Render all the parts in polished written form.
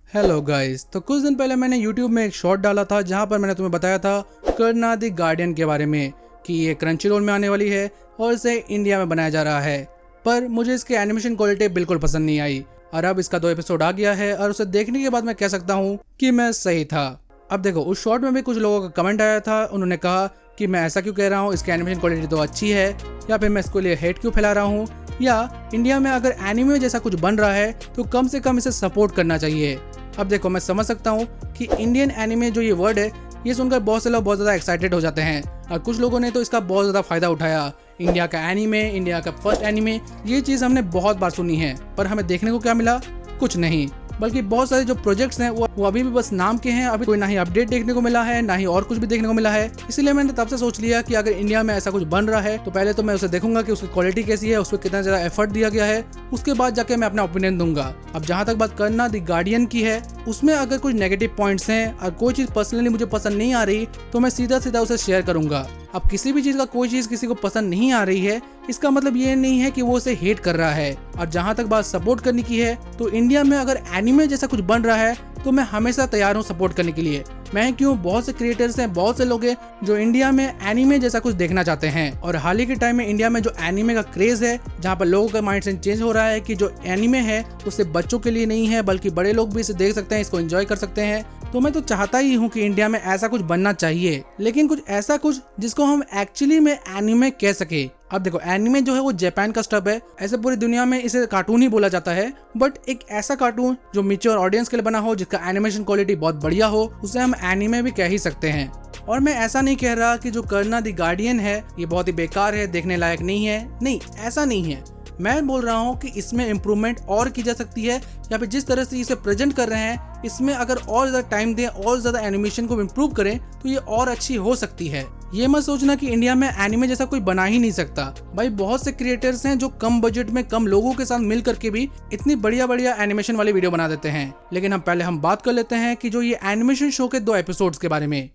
Hello guys. तो कुछ दिन पहले मैंने YouTube में एक शॉर्ट डाला था जहां पर मैंने तुम्हें बताया था कर्ना द गार्डियन के बारे में कि ये क्रंचीरोल में आने वाली है और इसे इंडिया में बनाया जा रहा है। पर मुझे इसकी एनिमेशन क्वालिटी बिल्कुल पसंद नहीं आई और अब इसका 2 एपिसोड आ गया है और उसे देखने के बाद मैं कह सकता हूँ कि मैं सही था। अब देखो, उस शॉर्ट में भी कुछ लोगों का कमेंट आया था। उन्होंने कहा कि मैं ऐसा क्यों कह रहा हूँ, इसकी एनिमेशन क्वालिटी तो अच्छी है, या फिर मैं इसके लिए हेट क्यों फैला रहा हूँ, या इंडिया में अगर एनिमे जैसा कुछ बन रहा है तो कम से कम इसे सपोर्ट करना चाहिए। अब देखो, मैं समझ सकता हूँ कि इंडियन एनिमे जो ये वर्ड है, ये सुनकर बहुत से लोग बहुत ज़्यादा एक्साइटेड हो जाते हैं और कुछ लोगों ने तो इसका बहुत ज़्यादा फायदा उठाया। इंडिया का एनिमे, इंडिया का फर्स्ट एनिमे, ये चीज़ हमने बहुत बार सुनी है, पर हमें देखने को क्या मिला? कुछ नहीं। बल्कि बहुत सारे जो प्रोजेक्ट्स हैं वो अभी भी बस नाम के हैं। अभी कोई ना ही अपडेट देखने को मिला है, ना ही और कुछ भी देखने को मिला है। इसीलिए मैंने तब से सोच लिया कि अगर इंडिया में ऐसा कुछ बन रहा है तो पहले तो मैं उसे देखूंगा कि उसकी क्वालिटी कैसी है, उस पर कितना ज़्यादा एफर्ट दिया गया है, उसके बाद जाके मैं अपना ओपिनियन दूंगा। अब जहाँ तक बात करना द गार्डियन की है, उसमें अगर कुछ नेगेटिव पॉइंट्स हैं और कोई चीज़ पर्सनली मुझे पसंद नहीं आ रही तो मैं सीधा सीधा उसे शेयर करूंगा। अब किसी भी चीज़ का कोई चीज़ किसी को पसंद नहीं आ रही है, इसका मतलब ये नहीं है कि वो उसे हेट कर रहा है। और जहाँ तक बात सपोर्ट करने की है, तो इंडिया में अगर एनिमे जैसा कुछ बन रहा है तो मैं हमेशा तैयार हूँ सपोर्ट करने के लिए। मैं क्यों, बहुत से क्रिएटर्स हैं, बहुत से लोग हैं जो इंडिया में एनिमे जैसा कुछ देखना चाहते हैं। और हाल ही के टाइम में इंडिया में जो एनिमे का क्रेज है, जहाँ पर लोगों का माइंडसेट चेंज हो रहा है कि जो एनिमे है उससे बच्चों के लिए नहीं है बल्कि बड़े लोग भी इसे देख सकते हैं, इसको एंजॉय कर सकते हैं। तो मैं तो चाहता ही हूँ कि इंडिया में ऐसा कुछ बनना चाहिए, लेकिन कुछ ऐसा कुछ जिसको हम एक्चुअली में एनिमे कह सके। अब देखो, एनिमे जो है वो जापान का स्टफ है, ऐसे पूरी दुनिया में इसे कार्टून ही बोला जाता है। बट एक ऐसा कार्टून जो मैच्योर ऑडियंस के लिए बना हो, जिसका एनिमेशन क्वालिटी बहुत बढ़िया हो, उसे हम एनिमे भी कह ही सकते हैं। और मैं ऐसा नहीं कह रहा कि जो कर्ना द गार्डियन है ये बहुत ही बेकार है, देखने लायक नहीं है। नहीं, ऐसा नहीं है। मैं बोल रहा हूँ कि इसमें इम्प्रूवमेंट और की जा सकती है, या फिर जिस तरह से इसे प्रेजेंट कर रहे हैं इसमें अगर और ज़्यादा टाइम दें, और ज़्यादा एनिमेशन को इम्प्रूव करें तो ये और अच्छी हो सकती है। ये मत सोचना कि इंडिया में एनिमे जैसा कोई बना ही नहीं सकता। भाई, बहुत से क्रिएटर्स हैं जो कम बजट में कम लोगों के साथ मिल करके भी इतनी बढ़िया बढ़िया एनिमेशन वाली वीडियो बना देते हैं। लेकिन हम पहले बात कर लेते हैं कि जो ये एनिमेशन शो के 2 एपिसोड्स के बारे में।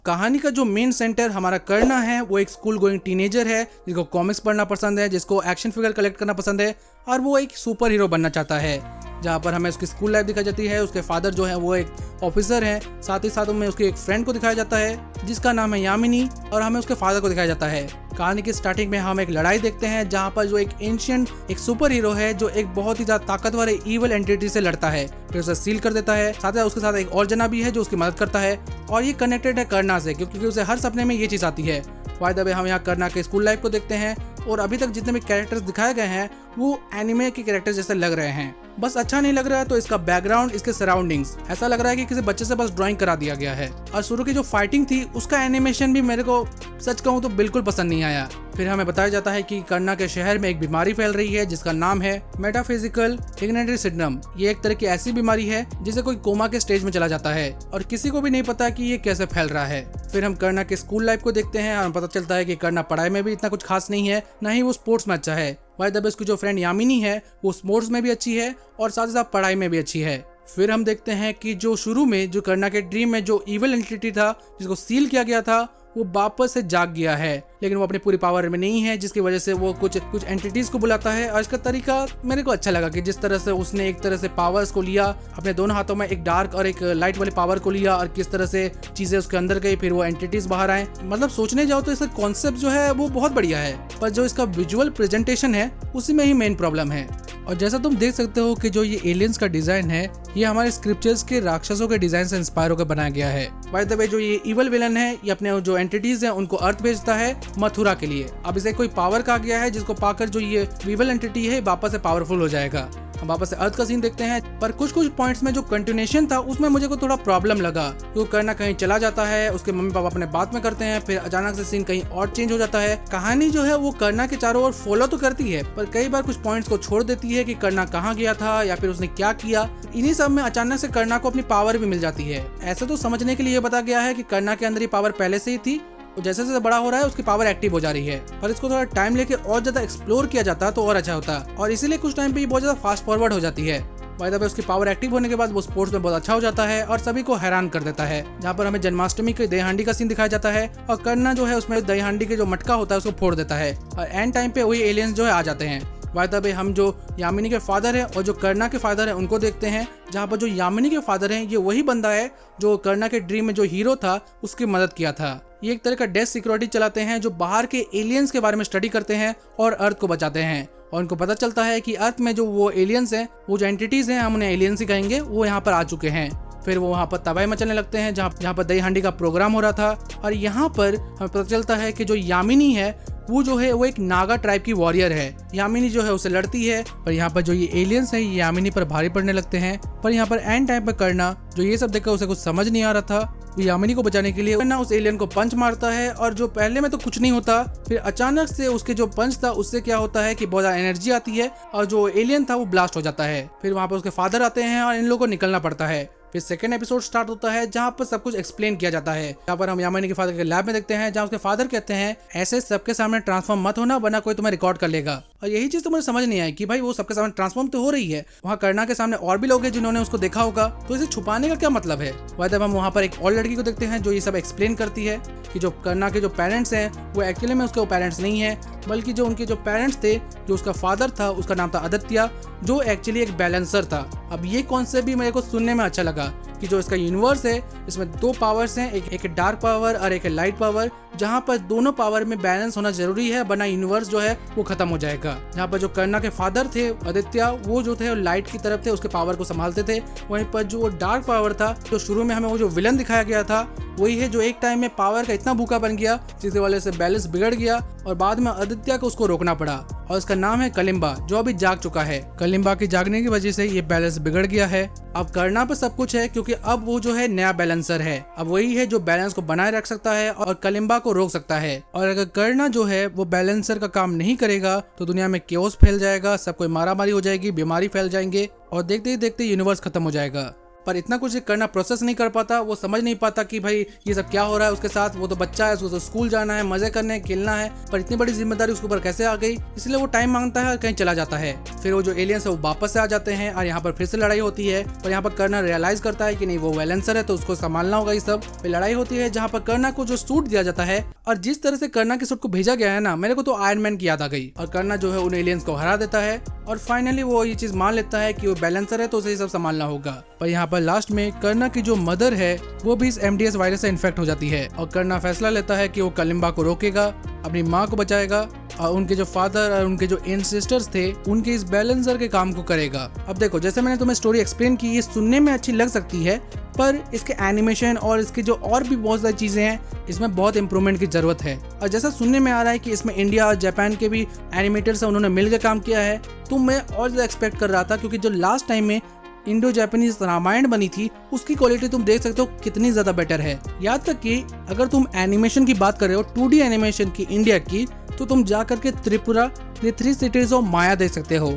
कहानी का जो मेन सेंटर हमारा कर्ना है वो एक स्कूल गोइंग टीनेजर है, जिसको कॉमिक्स पढ़ना पसंद है, जिसको एक्शन फिगर कलेक्ट करना पसंद है और वो एक सुपर हीरो बनना चाहता है। जहाँ पर हमें उसकी स्कूल लाइफ दिखाई जाती है। उसके फादर जो है वो एक ऑफिसर हैं, साथ ही साथ हमें उसके एक फ्रेंड को दिखाया जाता है जिसका नाम है यामिनी, और हमें उसके फादर को दिखाया जाता है। कहानी की स्टार्टिंग में हम एक लड़ाई देखते हैं जहाँ पर जो एक एंशिएंट एक सुपर हीरो है जो एक बहुत ही ज्यादा ताकतवर ईवल एंटिटी से लड़ता है, फिर उसे सील कर देता है। साथ ही उसके साथ एक और जना भी है जो उसकी मदद करता है, और ये कनेक्टेड है कर्ना से क्योंकि उसे हर सपने में ये चीज आती है। बाय द वे, हम यहाँ कर्ना के स्कूल लाइफ को देखते हैं और अभी तक जितने भी कैरेक्टर्स दिखाए गए हैं वो एनिमे के कैरेक्टर्स जैसे लग रहे हैं। बस अच्छा नहीं लग रहा है तो इसका बैकग्राउंड, इसके सराउंडिंग्स, ऐसा लग रहा है कि किसी बच्चे से बस ड्राइंग करा दिया गया है। और शुरू की जो फाइटिंग थी उसका एनिमेशन भी मेरे को सच कहूँ तो बिल्कुल पसंद नहीं आया। फिर हमें बताया जाता है कि कर्ना के शहर में एक बीमारी फैल रही है जिसका नाम है मेटाफिजिकल इग्निटरी सिंड्रोम। ये एक तरह की ऐसी बीमारी है जिसे कोई कोमा के स्टेज में चला जाता है और किसी को भी नहीं पता कि ये कैसे फैल रहा है। फिर हम कर्ना के स्कूल लाइफ को देखते हैं और हमें पता चलता है कि कर्ना पढ़ाई में भी इतना कुछ खास नहीं है, ना ही वो स्पोर्ट्स में अच्छा है। बाय द वे, उसकी जो फ्रेंड यामिनी है वो स्पोर्ट्स में भी अच्छी है और साथ ही साथ पढ़ाई में भी अच्छी है। फिर हम देखते हैं कि जो शुरू में जो कर्ना के ड्रीम में जो इविल एंटिटी था जिसको सील किया गया था वो वापस से जाग गया है, लेकिन वो अपनी पूरी पावर में नहीं है, जिसकी वजह से वो कुछ एंटिटीज को बुलाता है। और इसका तरीका मेरे को अच्छा लगा कि जिस तरह से उसने एक तरह से पावर्स को लिया अपने दोनों हाथों में, एक डार्क और एक लाइट वाली पावर को लिया, और किस तरह से चीजें उसके अंदर गई, फिर वो एंटिटीज बाहर आए। मतलब सोचने जाओ तो इसका कॉन्सेप्ट जो है वो बहुत बढ़िया है, पर जो इसका विजुअल प्रेजेंटेशन है उसी में ही मेन प्रॉब्लम है। और जैसा तुम देख सकते हो कि जो ये एलियंस का डिजाइन है ये हमारे स्क्रिप्चर्स के राक्षसों के डिजाइन से इंस्पायर होकर बनाया गया है। बाय द वे, जो ये इवल विलन है ये अपने जो एंटिटीज हैं उनको अर्थ भेजता है मथुरा के लिए। अब इसे कोई पावर कहा गया है जिसको पाकर जो ये इवल एंटिटी है वापस से पावरफुल हो जाएगा। हम वापस से अर्थ का सीन देखते हैं, पर कुछ पॉइंट्स में जो कंटिन्यूएशन था उसमें मुझे को थोड़ा प्रॉब्लम लगा। तो कर्ना कहीं चला जाता है, उसके मम्मी पापा अपने बात में करते हैं, फिर अचानक से सीन कहीं और चेंज हो जाता है। कहानी जो है वो कर्ना के चारों ओर फॉलो तो करती है, पर कई बार कुछ पॉइंट्स को छोड़ देती है कि कर्ना कहाँ गया था या फिर उसने क्या किया। इन्हीं सब में अचानक से कर्ना को अपनी पावर भी मिल जाती है। ऐसे तो समझने के लिए बताया गया है कि कर्ना के अंदर ये पावर पहले से ही थी, जैसे जैसे बड़ा हो रहा है उसकी पावर एक्टिव हो जा रही है, पर इसको थोड़ा टाइम लेके और ज्यादा एक्सप्लोर किया जाता तो और अच्छा होता, और इसीलिए कुछ टाइम पे ये बहुत ज्यादा फास्ट फॉरवर्ड हो जाती है। बाय द वे उसकी पावर एक्टिव होने के बाद वो स्पोर्ट्स में बहुत अच्छा हो जाता है और सभी को हैरान कर देता है। जहाँ पर हमें जन्माष्टमी के दही हांडी का सीन दिखाया जाता है और कर्णा जो है उसमें दही हांडी के जो मटका होता है उसको फोड़ देता है और एंड टाइम पे वही एलियंस जो है आ जाते हैं। बाय द वे हम जो यामिनी के फादर है और जो कर्णा के फादर है उनको देखते हैं, जहाँ पर जो यामिनी के फादर हैं ये वही बंदा है जो कर्णा के ड्रीम में जो हीरो था उसकी मदद किया था। ये एक तरह का डेस्क सिक्योरिटी चलाते हैं जो बाहर के एलियंस के बारे में स्टडी करते हैं और अर्थ को बचाते हैं। और उनको पता चलता है कि अर्थ में जो वो एलियंस हैं, वो जो एंटिटीज हैं, हम उन्हें एलियंस ही कहेंगे, वो यहाँ पर आ चुके हैं। फिर वो वहाँ पर तबाही मचलने लगते हैं जहाँ पर दही हांडी का प्रोग्राम हो रहा था। और यहाँ पर हमें पता चलता है कि जो यामिनी है वो जो है वो एक नागा ट्राइब की वॉरियर है। यामिनी जो है उसे लड़ती है पर यहाँ पर जो ये एलियंस हैं ये यामिनी पर भारी पड़ने लगते हैं। पर यहाँ पर एंड टाइम पर कर्णा जो ये सब देखकर उसे कुछ समझ नहीं आ रहा था, वो यामिनी को बचाने के लिए कर्णा उस एलियन को पंच मारता है और जो पहले में तो कुछ नहीं होता, फिर अचानक से उसके जो पंच था उससे क्या होता है कि बहुत ज्यादा एनर्जी आती है और जो एलियन था वो ब्लास्ट हो जाता है। फिर वहाँ पर उसके फादर आते हैं और इन लोगों को निकलना पड़ता है। फिर सेकंड एपिसोड स्टार्ट होता है जहाँ पर सब कुछ एक्सप्लेन किया जाता है। यहाँ पर हम यामिनी के फादर के लैब में देखते हैं जहाँ उसके फादर कहते हैं ऐसे सबके सामने ट्रांसफॉर्म मत होना वरना कोई तुम्हें रिकॉर्ड कर लेगा। और यही चीज तो मुझे समझ नहीं आई कि भाई वो सबके सामने ट्रांसफॉर्म तो हो रही है, वहाँ कर्णा के सामने और भी लोग हैं जिन्होंने उसको देखा होगा, तो इसे छुपाने का क्या मतलब है। वह हम वहाँ पर एक और लड़की को देखते हैं जो ये सब एक्सप्लेन करती है कि जो कर्णा के जो पेरेंट्स हैं वो एक्चुअली में उसके पेरेंट्स नहीं है, बल्कि जो उनके जो पेरेंट्स थे, जो उसका फादर था उसका नाम था आदित्य, जो एक्चुअली एक बैलेंसर था। अब ये कॉन्सेप्ट भी मेरे को सुनने में अच्छा लगा कि जो इसका यूनिवर्स है इसमें दो पावर्स हैं, एक डार्क पावर और एक लाइट पावर, जहाँ पर दोनों पावर में बैलेंस होना जरूरी है वरना यूनिवर्स जो है वो खत्म हो जाएगा। जहाँ पर जो कर्णा के फादर थे आदित्य, वो जो थे वो लाइट की तरफ थे, उसके पावर को संभालते थे। वहीं पर जो डार्क पावर था, जो शुरू में हमें वो जो विलन दिखाया गया था, वही है जो एक टाइम में पावर का इतना भूखा बन गया जिसकी वजह से बैलेंस बिगड़ गया और बाद में आदित्य को उसको रोकना पड़ा और उसका नाम है कलिंबा, जो अभी जाग चुका है। कलिंबा की जागने की वजह से ये बैलेंस बिगड़ गया है। अब कर्णा पे सब कुछ है क्योंकि अब वो जो है नया बैलेंसर है। अब वही है जो बैलेंस को बनाए रख सकता है और कलिंबा को रोक सकता है। और अगर कर्णा जो है वो बैलेंसर का काम नहीं करेगा तो दुनिया में केओस फैल जाएगा, सब कोई मारामारी हो जाएगी, बीमारी फैल जाएंगे और देखते ही देखते यूनिवर्स खत्म हो जाएगा। पर इतना कुछ करना प्रोसेस नहीं कर पाता, वो समझ नहीं पाता कि भाई ये सब क्या हो रहा है उसके साथ। वो तो बच्चा है, उसको तो स्कूल जाना है, मजे करने, खेलना है, पर इतनी बड़ी जिम्मेदारी उसके ऊपर कैसे आ गई, इसलिए वो टाइम मांगता है और कहीं चला जाता है। फिर वो जो एलियंस है वो वापस से आ जाते हैं और यहाँ पर फिर से लड़ाई होती है। पर यहाँ पर कर्णा रियलाइज करता है कि नहीं वो बैलेंसर है तो उसको संभालना होगा। ये सब फिर लड़ाई होती है जहाँ पर कर्णा को जो सूट दिया जाता है और जिस तरह से कर्णा के सूट को भेजा गया है ना, मेरे को तो आयरन मैन की याद आ गई। और कर्णा जो है उन एलियंस को हरा देता है और फाइनली वो ये चीज मान लेता है कि वो बैलेंसर है तो उसे सब संभालना होगा। पर यहाँ पर लास्ट में कर्णा की जो मदर है वो भी इस MDS वायरस से इन्फेक्ट हो जाती है और कर्णा फैसला लेता है कि वो कलिंबा को रोकेगा, अपनी माँ को बचाएगा और उनके जो फादर और उनके जो एंसेस्टर्स थे उनके इस बैलेंसर के काम को करेगा। अब देखो, जैसे मैंने तुम्हें स्टोरी एक्सप्लेन की, ये सुनने में अच्छी लग सकती है पर इसके एनिमेशन और इसकी जो और भी बहुत सारी चीजें हैं इसमें बहुत इंप्रूवमेंट की जरूरत है। और जैसा सुनने में आ रहा है कि इसमें इंडिया और जापान के भी एनिमेटर्स हैं, उन्होंने मिलकर काम किया है, तो मैं और ज्यादा एक्सपेक्ट कर रहा था क्योंकि जो लास्ट टाइम में इंडो जापानीज रामायण बनी थी उसकी क्वालिटी तुम देख सकते हो कितनी ज्यादा बेटर है। यहाँ तक कि अगर तुम एनिमेशन की बात कर रहे हो 2D एनिमेशन की इंडिया की, तो तुम जा करके त्रिपुरा द 3 सिटीज ऑफ माया देख सकते हो।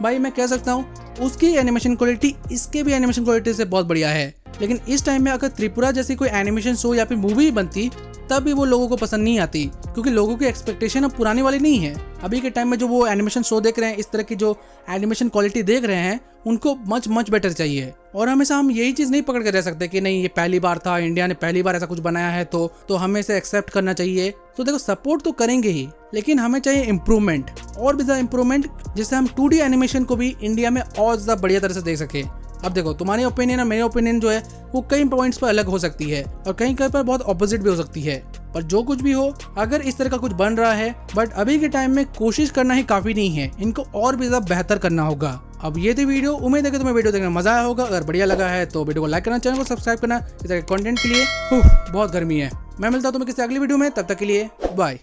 भाई मैं कह सकता हूँ उसकी एनिमेशन क्वालिटी इसके भी एनिमेशन क्वालिटी से बहुत बढ़िया है। लेकिन इस टाइम में अगर त्रिपुरा जैसी कोई एनिमेशन शो या फिर मूवी बनती तब भी वो लोगों को पसंद नहीं आती, क्योंकि लोगों की एक्सपेक्टेशन अब पुरानी वाली नहीं है। अभी के टाइम में जो वो एनिमेशन शो देख रहे हैं, इस तरह की जो एनिमेशन क्वालिटी देख रहे हैं, उनको मच बेटर चाहिए। और हमेशा हम यही चीज नहीं पकड़ कर रह सकते कि नहीं ये पहली बार था, इंडिया ने पहली बार ऐसा कुछ बनाया है तो हमें इसे एक्सेप्ट करना चाहिए। तो देखो सपोर्ट तो करेंगे ही, लेकिन हमें चाहिए इम्प्रूवमेंट और भी ज्यादा इम्प्रूवमेंट, जिससे हम 2D एनिमेशन को भी इंडिया में और ज्यादा बढ़िया तरह से देख सके। अब देखो तुम्हारी ओपिनियन और मेरी ओपिनियन जो है वो कई पॉइंट्स पर अलग हो सकती है और कहीं पर बहुत ऑपोजिट भी हो सकती है। पर जो कुछ भी हो, अगर इस तरह का कुछ बन रहा है, बट अभी के टाइम में कोशिश करना ही काफी नहीं है, इनको और भी ज्यादा बेहतर करना होगा। अब ये थी वीडियो, उम्मीद है कि तुम्हें वीडियो देखने में मजा आया होगा। अगर बढ़िया लगा है तो वीडियो को लाइक करना, चैनल को सब्सक्राइब करना इस तरह के कंटेंट के लिए। बहुत गर्मी है। मैं मिलता हूँ तुम्हें किसी अगली वीडियो में, तब तक के लिए बाय।